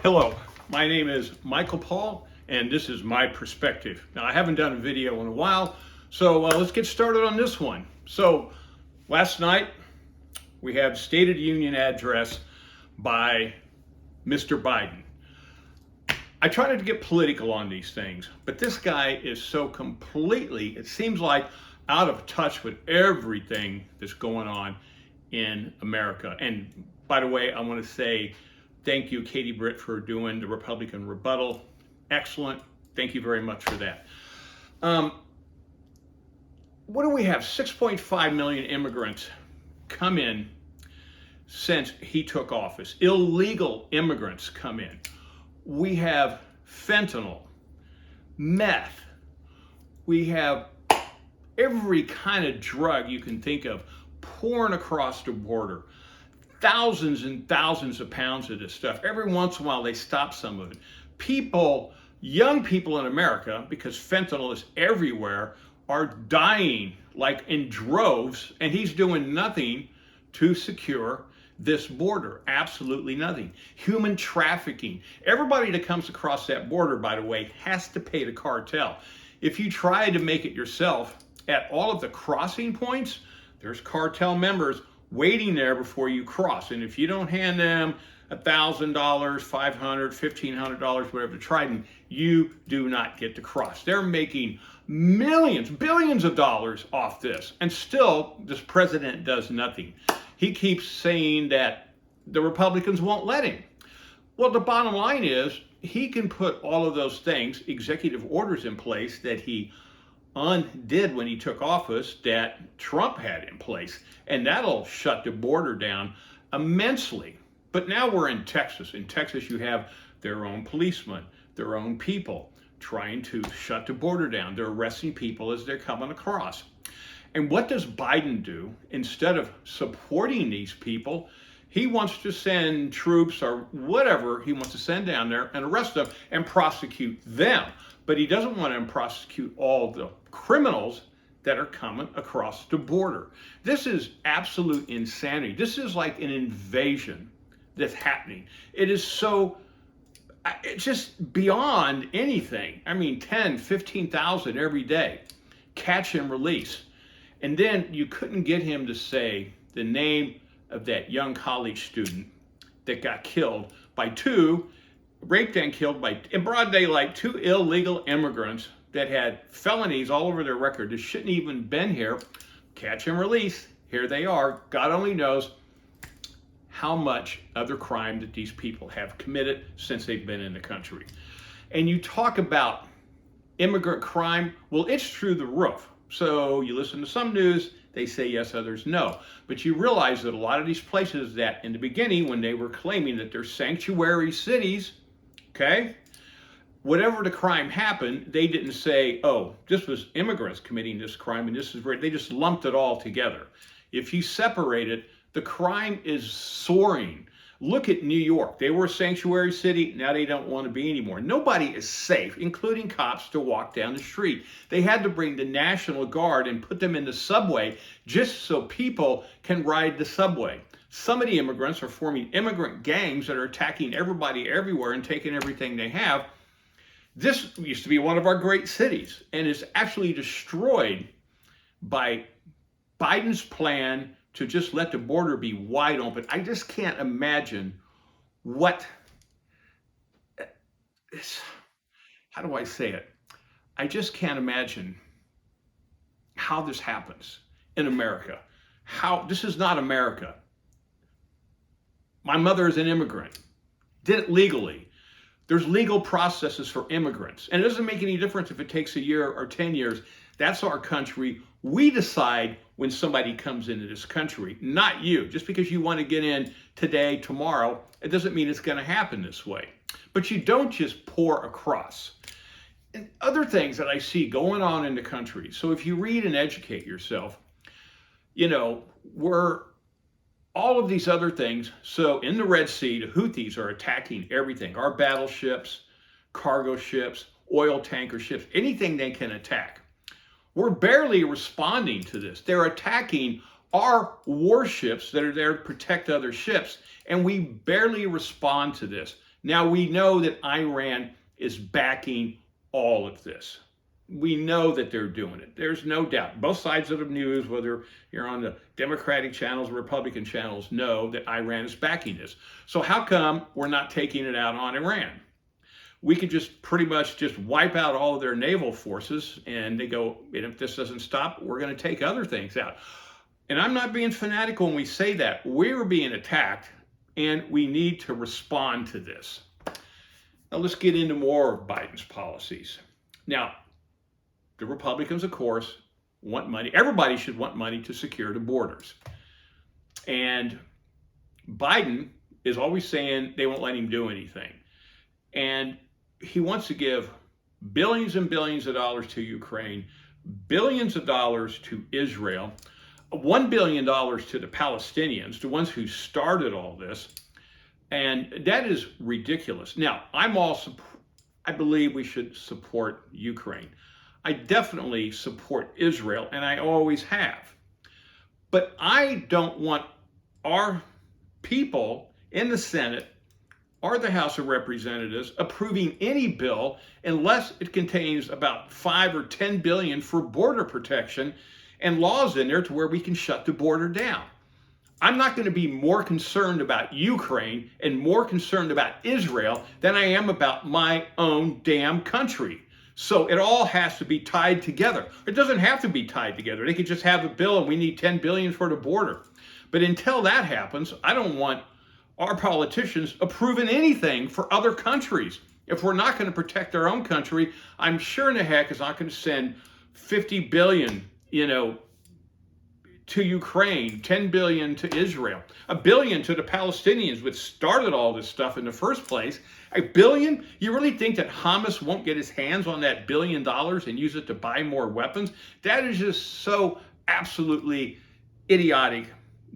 Hello, my name is Michael Paul, and this is my perspective. Now, I haven't done a video in a while, so let's get started on this one. So, last night we had State of the Union address by Mr. Biden. I try not to get political on these things, but this guy is so completely, it seems like, out of touch with everything that's going on in America. And by the way, I want to say thank you, Katie Britt, for doing the Republican rebuttal. Excellent. Thank you very much for that. What do we have? 6.5 million immigrants come in since he took office. Illegal immigrants come in. We have fentanyl, meth. We have every kind of drug you can think of pouring across the border. Thousands and thousands of pounds of this stuff. Every once in a while, they stop some of it. People, young people in America, because fentanyl is everywhere, are dying like in droves, and he's doing nothing to secure this border. Absolutely nothing. Human trafficking. Everybody that comes across that border, by the way, has to pay the cartel. If you try to make it yourself, at all of the crossing points, there's cartel members waiting there before you cross. And if you don't hand them $1,000, $500, $1,500, whatever, to Trident, you do not get to cross. They're making millions, billions of dollars off this. And still, this president does nothing. He keeps saying that the Republicans won't let him. Well, the bottom line is he can put all of those things, executive orders in place that he undid when he took office that Trump had in place, and that'll shut the border down immensely. But now we're in Texas. In Texas, you have their own policemen, their own people trying to shut the border down. They're arresting people as they're coming across. And what does Biden do? Instead of supporting these people, he wants to send troops or whatever he wants to send down there and arrest them and prosecute them. But he doesn't want to prosecute all the criminals that are coming across the border. This is absolute insanity. This is like an invasion that's happening. It is so, it's just beyond anything. I mean, 10, 15,000 every day, catch and release. And then you couldn't get him to say the name of that young college student that got killed by raped and killed by, in broad daylight, two illegal immigrants that had felonies all over their record that shouldn't even been here. Catch and release. Here they are. God only knows how much other crime that these people have committed since they've been in the country. And you talk about immigrant crime, well, it's through the roof. So you listen to some news, they say yes, others no. But you realize that a lot of these places that in the beginning, when they were claiming that they're sanctuary cities, okay, whatever the crime happened, they didn't say, oh, this was immigrants committing this crime and this is where they just lumped it all together. If you separate it, the crime is soaring. Look at New York. They were a sanctuary city. Now they don't want to be anymore. Nobody is safe, including cops, to walk down the street. They had to bring the National Guard and put them in the subway just so people can ride the subway. Some of the immigrants are forming immigrant gangs that are attacking everybody everywhere and taking everything they have. This used to be one of our great cities and is actually destroyed by Biden's plan to just let the border be wide open. I just can't imagine how do I say it? I just can't imagine how this happens in America. This is not America. My mother is an immigrant, did it legally. There's legal processes for immigrants. And it doesn't make any difference if it takes a year or 10 years. That's our country. We decide when somebody comes into this country, not you. Just because you want to get in today, tomorrow, it doesn't mean it's going to happen this way. But you don't just pour across. And other things that I see going on in the country. So if you read and educate yourself, we're all of these other things. So in the Red Sea, the Houthis are attacking everything. Our battleships, cargo ships, oil tanker ships, anything they can attack. We're barely responding to this. They're attacking our warships that are there to protect other ships, and we barely respond to this. Now we know that Iran is backing all of this. We know that they're doing it. There's no doubt. Both sides of the news, whether you're on the Democratic channels or Republican channels, know that Iran is backing this. So how come we're not taking it out on Iran? We could just pretty much just wipe out all of their naval forces, and they go, and if this doesn't stop, we're going to take other things out. And I'm not being fanatical when we say that. We're being attacked, and we need to respond to this. Now let's get into more of Biden's policies. Now, the Republicans, of course, want money. Everybody should want money to secure the borders. And Biden is always saying they won't let him do anything. And he wants to give billions and billions of dollars to Ukraine, billions of dollars to Israel, $1 billion to the Palestinians, the ones who started all this. And that is ridiculous. Now, I believe we should support Ukraine. I definitely support Israel, and I always have. But I don't want our people in the Senate or the House of Representatives approving any bill unless it contains about 5 or 10 billion for border protection and laws in there to where we can shut the border down. I'm not going to be more concerned about Ukraine and more concerned about Israel than I am about my own damn country. So it all has to be tied together. It doesn't have to be tied together. They could just have a bill and we need 10 billion for the border. But until that happens, I don't want our politicians approving anything for other countries. If we're not going to protect our own country, I'm sure in the heck is not going to send 50 billion, to Ukraine, 10 billion to Israel, $1 billion to the Palestinians, which started all this stuff in the first place. $1 billion? You really think that Hamas won't get his hands on that $1 billion and use it to buy more weapons? That is just so absolutely idiotic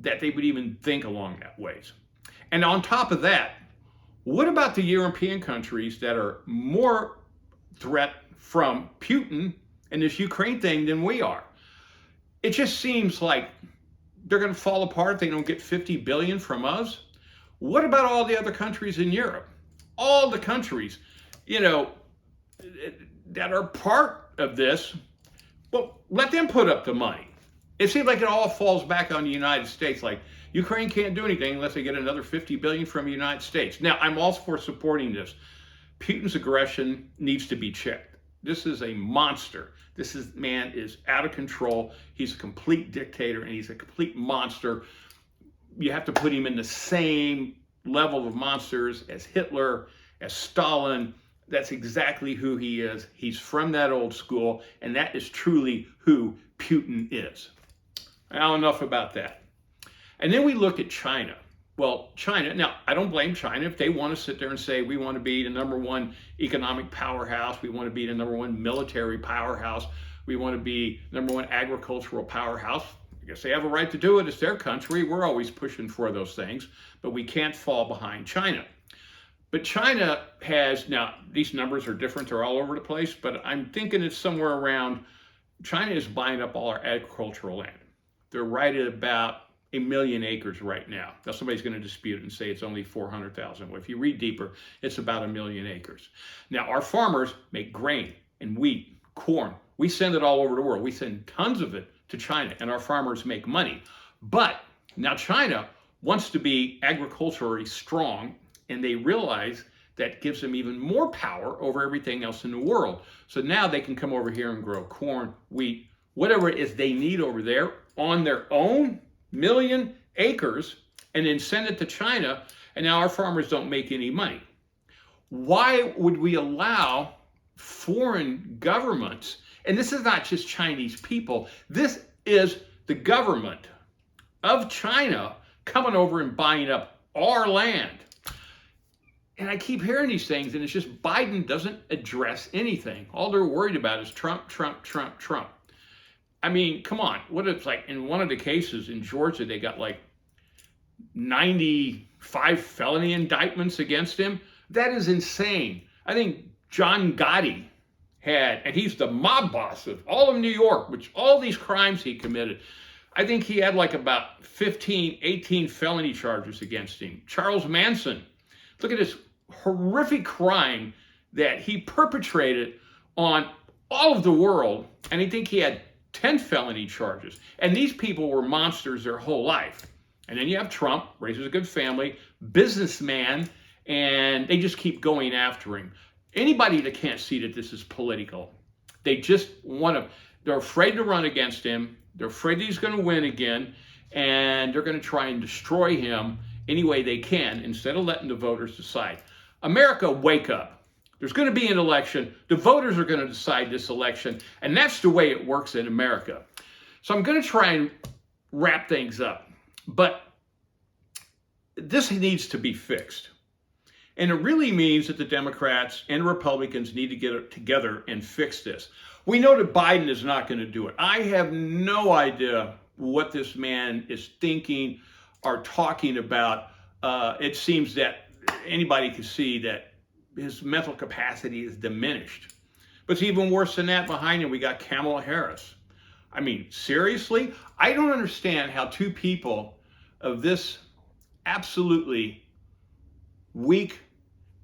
that they would even think along that ways. And on top of that, what about the European countries that are more threat from Putin and this Ukraine thing than we are? It just seems like they're going to fall apart if they don't get 50 billion from us. What about all the other countries in Europe? All the countries, that are part of this, well, let them put up the money. It seems like it all falls back on the United States. Like Ukraine can't do anything unless they get another 50 billion from the United States. Now, I'm all for supporting this. Putin's aggression needs to be checked. This is a monster. This man is out of control. He's a complete dictator and he's a complete monster. You have to put him in the same level of monsters as Hitler, as Stalin. That's exactly who he is. He's from that old school, and that is truly who Putin is. Now, enough about that. And then we look at China. Well, China, now, I don't blame China if they want to sit there and say, we want to be the #1 economic powerhouse, we want to be the #1 military powerhouse, we want to be #1 agricultural powerhouse. I guess they have a right to do it. It's their country. We're always pushing for those things, but we can't fall behind China. But China has, now, these numbers are different. They're all over the place, but I'm thinking it's somewhere around, China is buying up all our agricultural land. They're right at about 1 million acres right now. Now somebody's going to dispute it and say it's only 400,000. Well, if you read deeper, it's about 1 million acres. Now our farmers make grain and wheat, corn. We send it all over the world. We send tons of it to China and our farmers make money. But now China wants to be agriculturally strong, and they realize that gives them even more power over everything else in the world. So now they can come over here and grow corn, wheat, whatever it is they need over there on their own 1 million acres, and then send it to China, and now our farmers don't make any money. Why would we allow foreign governments, and this is not just Chinese people, this is the government of China coming over and buying up our land? And I keep hearing these things, and it's just Biden doesn't address anything. All they're worried about is Trump, Trump, Trump, Trump. I mean, come on. What it's like in one of the cases in Georgia, they got like 95 felony indictments against him. That is insane. I think John Gotti had, and he's the mob boss of all of New York, which all these crimes he committed. I think he had like about 15, 18 felony charges against him. Charles Manson. Look at this horrific crime that he perpetrated on all of the world, and I think he had 10 felony charges. And these people were monsters their whole life. And then you have Trump, raises a good family, businessman, and they just keep going after him. Anybody that can't see that this is political, they just want to, they're afraid to run against him. They're afraid he's going to win again, and they're going to try and destroy him any way they can instead of letting the voters decide. America, wake up. There's going to be an election. The voters are going to decide this election, and that's the way it works in America. So I'm going to try and wrap things up, but this needs to be fixed. And it really means that the Democrats and Republicans need to get together and fix this. We know that Biden is not going to do it. I have no idea what this man is thinking or talking about. It seems that anybody can see that his mental capacity is diminished. But it's even worse than that. Behind him, we got Kamala Harris. I mean, seriously? I don't understand how two people of this absolutely weak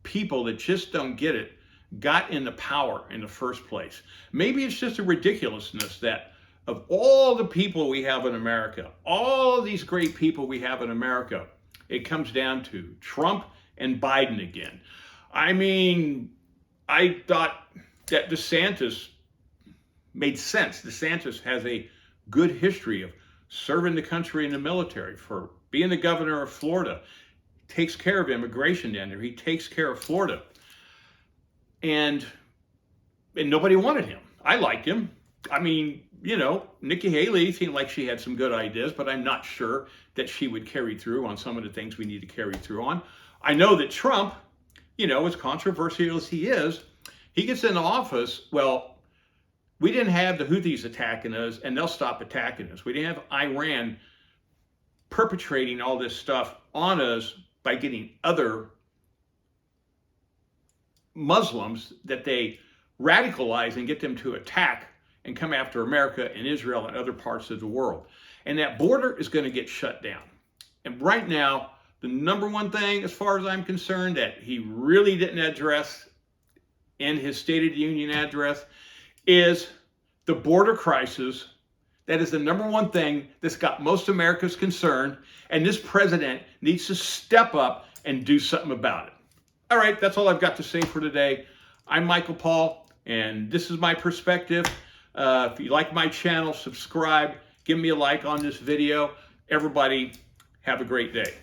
people that just don't get it got into power in the first place. Maybe it's just a ridiculousness that of all the people we have in America, all these great people we have in America, it comes down to Trump and Biden again. I mean, I thought that DeSantis made sense. DeSantis has a good history of serving the country in the military, for being the governor of Florida. Takes care of immigration down there. He takes care of Florida. And nobody wanted him. I liked him. I mean, you know, Nikki Haley seemed like she had some good ideas, but I'm not sure that she would carry through on some of the things we need to carry through on. I know that Trump, you know, as controversial as he is, he gets into office, well, we didn't have the Houthis attacking us, and they'll stop attacking us. We didn't have Iran perpetrating all this stuff on us by getting other Muslims that they radicalize and get them to attack and come after America and Israel and other parts of the world. And that border is going to get shut down. And right now, the number one thing, as far as I'm concerned, that he really didn't address in his State of the Union address is the border crisis. That is the number one thing that's got most Americans concerned, and this president needs to step up and do something about it. All right, that's all I've got to say for today. I'm Michael Paul, and this is my perspective. If you like my channel, subscribe, give me a like on this video. Everybody, have a great day.